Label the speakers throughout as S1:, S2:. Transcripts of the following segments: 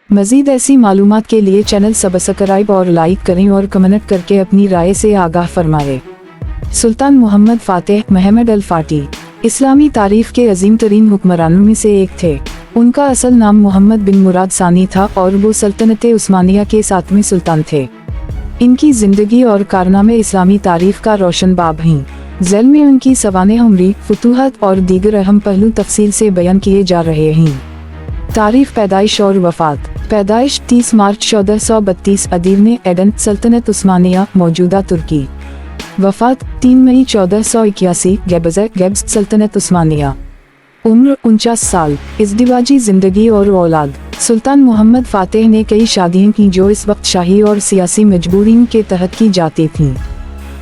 S1: मज़ीद ऐसी मालूमात के लिए चैनल सब्सक्राइब और लाइक करें और कमेंट करके अपनी राय से आगाह फरमाएं। सुल्तान मोहम्मद फ़ातेह महमद अल फ़ाटी इस्लामी तारीख़ के अजीम तरीन हुक्मरानों में से एक थे। उनका असल नाम मोहम्मद बिन मुराद सानी था और वो सल्तनत उस्मानिया के 7वें सुल्तान थे। इनकी ज़िंदगी और कारनामे इस्लामी तारीख़ का रोशन बाब हैं। ज़ैल में उनकी सवाने उम्री, फुतूहात और दीगर अहम पहलू तफसील से बयान किए जा रहे हैं। तारीख़ पैदाइश और वफ़ात। पैदाइश 30 मार्च 1432 अदीरने एडन, सल्तनत उस्मानिया, मौजूदा तुर्की। वफ़ात 3 मई 1481 गेब्स, सल्तनत उस्मानिया। उम्र 49 साल। इज़्दिवाजी ज़िंदगी और औलाद। सुल्तान मोहम्मद फ़ातेह ने कई शादियाँ की जो इस वक्त शाही और सियासी मजबूरियों के तहत की जाती थीं।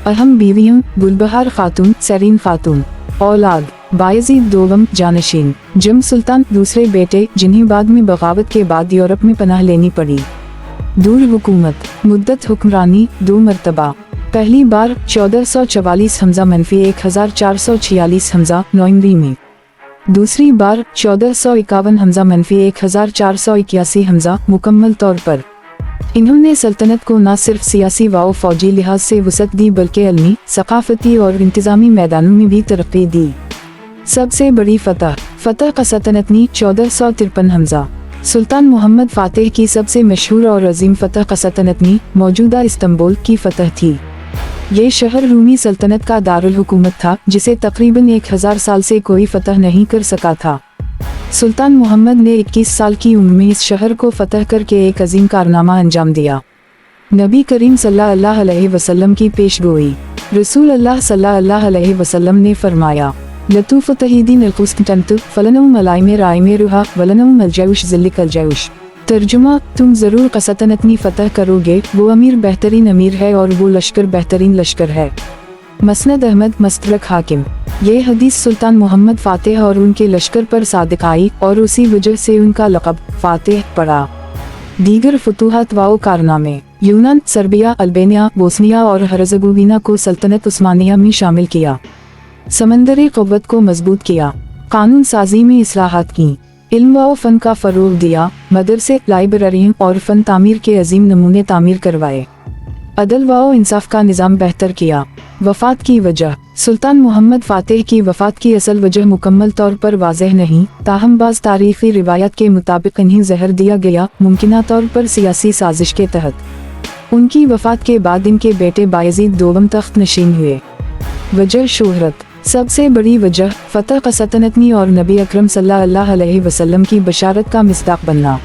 S1: अहम बीवियाँ: गुलबहार खातून, सेरीन खातून। औलाद: बायज़ीद दोम जानशीन, जम सुल्तान दूसरे बेटे जिन्हें बाद में बगावत के बाद यूरोप में पनाह लेनी पड़ी। दूर हुकूमत। मुद्दत हुक्मरानी 2 मरतबा। पहली बार 1444 हमजा मनफी 1446 हमजा नवंबरी में। दूसरी बार 1451 हमजा मनफी 1481 हमजा मुकम्मल तौर पर। इन्होंने सल्तनत को न सिर्फ सियासी व फौजी लिहाज से वसअत दी बल्कि इल्मी, सकाफती और इंतज़ामी मैदानों में भी तरक्की दी। सबसे बड़ी फतह क़सतनतनी 1453 हमजा। सुल्तान मोहम्मद फ़ातेह की सबसे मशहूर और अजीम फतह क़सतनतनी मौजूदा इस्तांबुल की फतह थी। ये शहर रूमी सल्तनत का दारुल हुकूमत था जिसे तकरीबन 1000 साल से कोई फतह नहीं कर सका था। सुल्तान मोहम्मद ने 21 साल की उम्र में इस शहर को फतह करके एक अजीम कारनामा अंजाम दिया। नबी करीम सल्लल्लाहु अलैहि वसल्लम की पेशगोई। रसूल अल्लाह सल्लल्लाहु अलैहि वसल्लम ने फरमाया, लतूफ़ तहीदीन अलकुस्तंतु फलनम मलाइमे राइमे रुहा वलनम मलजौश ज़िल्लिक अलजौश। तर्जुमा: तुम ज़रूर क़सतनतनी फ़तह करोगे, वो अमीर बेहतरीन अमीर है और वो लश्कर बेहतरीन लश्कर है। मसनद अहमद मस्तरक हाकिम। ये हदीस सुल्तान मोहम्मद फ़ातेह और उनके लश्कर पर सादिक आई और उसी वजह से उनका लक़ब फ़ातेह पड़ा। दीगर फतूहात व कारनामे। यूनान, सर्बिया, अल्बानिया, बोस्निया और हर्ज़गोविना को सल्तनत उस्मानिया में शामिल किया। समंदरी क़ुव्वत को मजबूत किया। कानून साजी में इस्लाहात की। इल्म व फ़न का फ़रोग़ दिया। मदरसे, लाइब्रेरियों और फ़न तामीर के अजीम नमूने तामीर करवाए। अदल व इंसाफ का निज़ाम बेहतर किया। वफ़ात की वजह। सुल्तान मोहम्मद फ़ातेह की वफ़ात की असल वजह मुकम्मल तौर पर वाज़ेह नहीं, ताहम बाज़ तारीख़ी रिवायत के मुताबिक इन्हें ज़हर दिया गया, मुमकिना तौर पर सियासी साजिश के तहत। उनकी वफ़ात के बाद इनके बेटे बायज़ीद दोम तख्त नशीन हुए। वजह शोहरत। सबसे बड़ी वजह फ़तह क़सतनतनी और नबी अकरम सल्लल्लाहु अलैहि वसल्लम की बशारत का मिस्दाक़ बनना।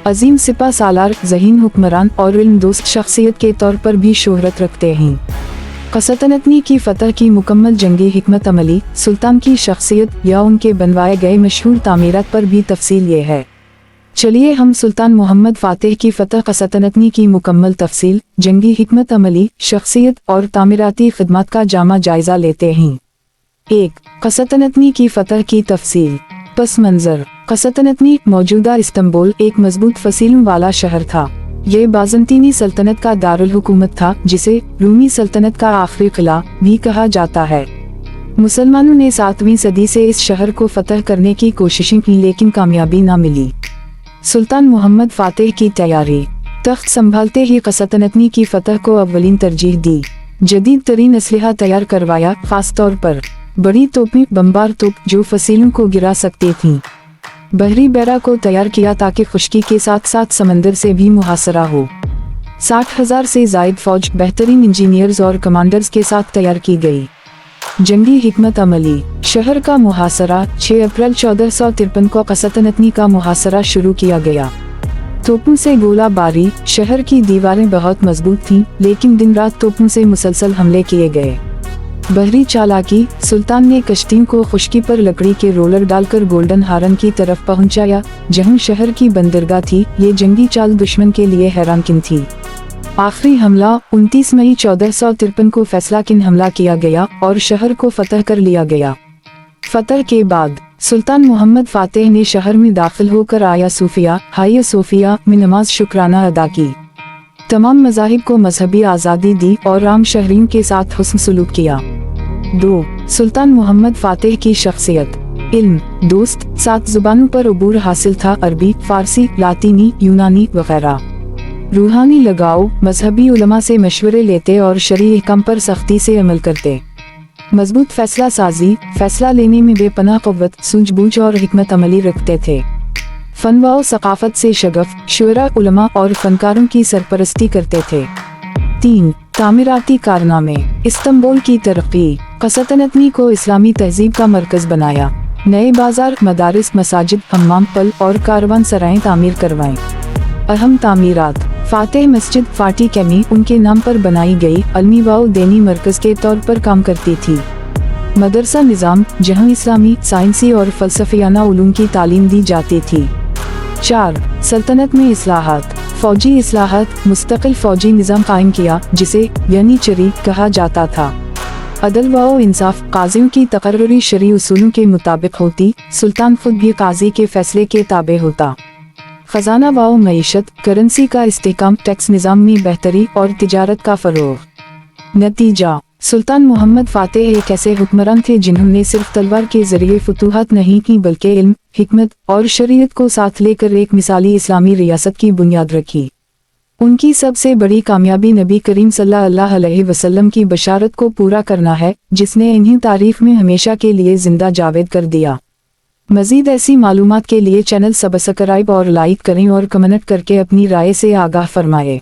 S1: अजीम सिपा सालार, ज़हीन हुक्मरान और इल्म दोस्त शख्सियत के तौर पर भी शोहरत रखते हैं। क़सतनतनी की फ़तह की मुकम्मल जंगी हिकमत अमली, सुल्तान की शख्सियत या उनके बनवाए गए मशहूर तामीरात पर भी तफसील ये है। चलिए हम सुल्तान मोहम्मद फ़ातेह की फ़तह क़सतनतनी की मुकम्मल तफसील, जंगी हिकमत अमली, शख्सियत और तामीराती खिदमत का जामा जायज़ा लेते हैं। 1. क़सतनतनी की फ़तह की तफसील। पस मंज़र। क़सतनतनी मौजूदा इस्तांबुल एक मजबूत फसीलों वाला शहर था। ये बाज़ंतीनी सल्तनत का दारुल हुकूमत था जिसे रूमी सल्तनत का आखिरी किला भी कहा जाता है। मुसलमानों ने 7वीं सदी से इस शहर को फतह करने की कोशिशें की लेकिन कामयाबी न मिली। सुल्तान मोहम्मद फ़ातेह की तैयारी। तख्त संभालते ही क़सतनतनी की फ़तह को अव्वलीन तरजीह दी। जदीद तरीन असलहा तैयार करवाया, ख़ास तौर पर बड़ी तोपें, बमबार तोप जो फसीलों को गिरा सकती थीं। बहरी बैरा को तैयार किया ताकि खुश्की के साथ साथ समंदर से भी मुहासरा हो। 60,000 से ज़ायद फौज बेहतरीन इंजीनियर्स और कमांडर्स के साथ तैयार की गई। जंगी हिकमत अमली। शहर का मुहासरा। 6 अप्रैल 1453 को क़सतनतनी का मुहासरा शुरू किया गया। तोपों से गोला बारी। शहर की दीवारें बहुत मजबूत थीं लेकिन दिन रात तोपों से मुसलसल हमले किए गए। बहरी चालाकी। सुल्तान ने कश्तियों को खुश्की पर लकड़ी के रोलर डालकर गोल्डन हारन की तरफ पहुंचाया जहां शहर की बंदरगाह थी। ये जंगी चाल दुश्मन के लिए हैरानकुन थी। आखिरी हमला 29 मई 1453 को फैसला किन हमला किया गया और शहर को फतह कर लिया गया। फतह के बाद सुल्तान मोहम्मद फ़ातेह ने शहर में दाखिल होकर आया सोफिया में नमाज शुक्राना अदा की। तमाम मज़ाहिब को मजहबी आज़ादी दी और आम शहरियों के साथ हुस्न सलूक किया। 2. सुल्तान मोहम्मद फ़ातेह की शख्सियत। इल्म दोस्त 7 जुबानों पर अबूर हासिल था, अरबी, फारसी, लातीनी, यूनानी वगैरह। रूहानी लगाव, मजहबी उलमा से मशवरे लेते और शरई अहकाम पर सख्ती से अमल करते। मजबूत फैसला साजी, फैसला लेने में बेपनाह क़ुव्वत, सूझबूझ और हिकमत अमली रखते थे। फन व सकाफत से शगफ, शुरा, उलमा और फनकारों की सरपरस्ती करते थे। 3 तामीराती कारनामे, इस्तांबुल की तरक्की, क़सतनतनी को इस्लामी तहजीब का मरकज़ बनाया। नए बाजार, मदारिस, मसाजिद, हम्माम, पल और कारवान सराएं तामीर करवाएं। अहम तामीरात, फातेह मस्जिद फाटी कैमी उनके नाम पर बनाई गई, अलमी व दीनी मरकज़ के तौर पर काम करती थी। मदरसा निज़ाम, जहाँ इस्लामी, साइंसी और फ़लसफ़ियाना उलूम की तालीम दी जाती थी। 4 सल्तनत में इस्लाहात, फ़ौजी इस्लाहात, मुस्तकिल फ़ौजी निज़ाम कायम किया, जिसे यानी चरी कहा जाता था। अदल व इंसाफ, काजियों की तकर्रुरी शरई उसूलों के मुताबिक होती, सुल्तान खुद भी काजी के फैसले के ताबे होता। खजाना व मईशत, करेंसी का इस्तेहकाम, टैक्स निज़ाम में बेहतरी और तिजारत का फ़रोग़। नतीजा, सुल्तान मोहम्मद फ़ातेह एक ऐसे हुक्मरान थे जिन्होंने सिर्फ तलवार के ज़रिए फतूहात नहीं की, बल्कि इल्म, हिकमत और शरीयत को साथ लेकर एक मिसाली इस्लामी रियासत की बुनियाद रखी। उनकी सबसे बड़ी कामयाबी नबी करीम सल्लल्लाहु अलैहि वसल्लम की बशारत को पूरा करना है, जिसने इन्हीं तारीफ में हमेशा के लिए जिंदा जावेद कर दिया। मज़ीद ऐसी मालूमात के लिए चैनल सब्सक्राइब और लाइक करें और कमेंट करके अपनी राय से आगाह फरमाएं।